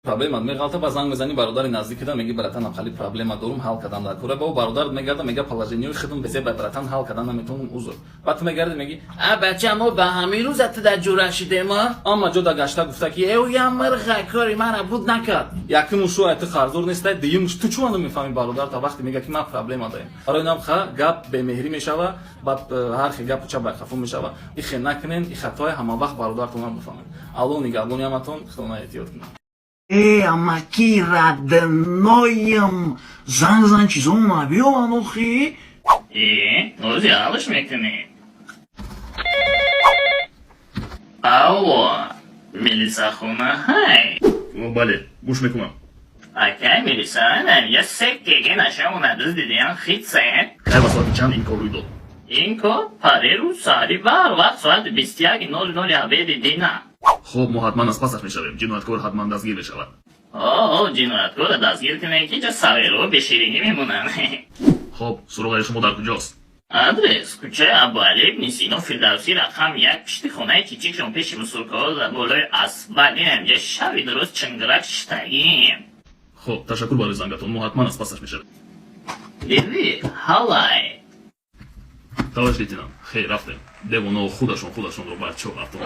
Проблема мегалта ба занг мезани бародари наздикида меги братанам хали проблема дорум ҳал кардан дар кора ба бародарат мегарда мега положениёи худум бесе ба братан ҳал кардан наметавонам узр ба ту мегарди меги бача мо ба ҳамин рӯз ати дар ҷура шидем амма ҷода гашта гуфта ки я мирға кори мана буд накард яким шу айти харзур нестай дуюмш ту чума намефаҳми бародарта вақте мега ки ман проблема дорем барои инам ха гап бемеҳрӣ мешава баъд ҳар хел гапу ча байхафу мешава и хел накунен и хатои ҳамавақт бародаратонам бифаҳмед алло нигарбони ҳаматон худона эҳтиёт кунед. Ама ки родноим зан чизом абиён охи ну зиялыш мекунӣ. Алло, милисахона ҳай. Бале, гӯш мекунам. Акай милисанам, я секкеге нашамона дуз дидиям хитсен. Кай ва соати чанд ин кор рӯй дод? Ин кор парирӯз соати барвақт соати 21:00 абеди дина. хуб мо ҳатман аз пасаш мешавем ҷинояткор ҳатман дастгир мешавад. ҷинояткора дастгир кунем ки ҷа саверо беширинӣ мемонанд. хуб суроғаи шумо дар куҷост? адрес кӯчаи абуалӣ ибни сино фирдавсӣ рақам 1 пишти хонаи кичикшон пеши мусулкор дар болои асбалиам ҷа шави дуруст чингирак штагим. хуб ташаккур барои зангатон мо ҳатман аз пасаш мешавем. диви ҳалай таваш лейтенант хейр рафтем девоно худашонро ба чоқ афтон.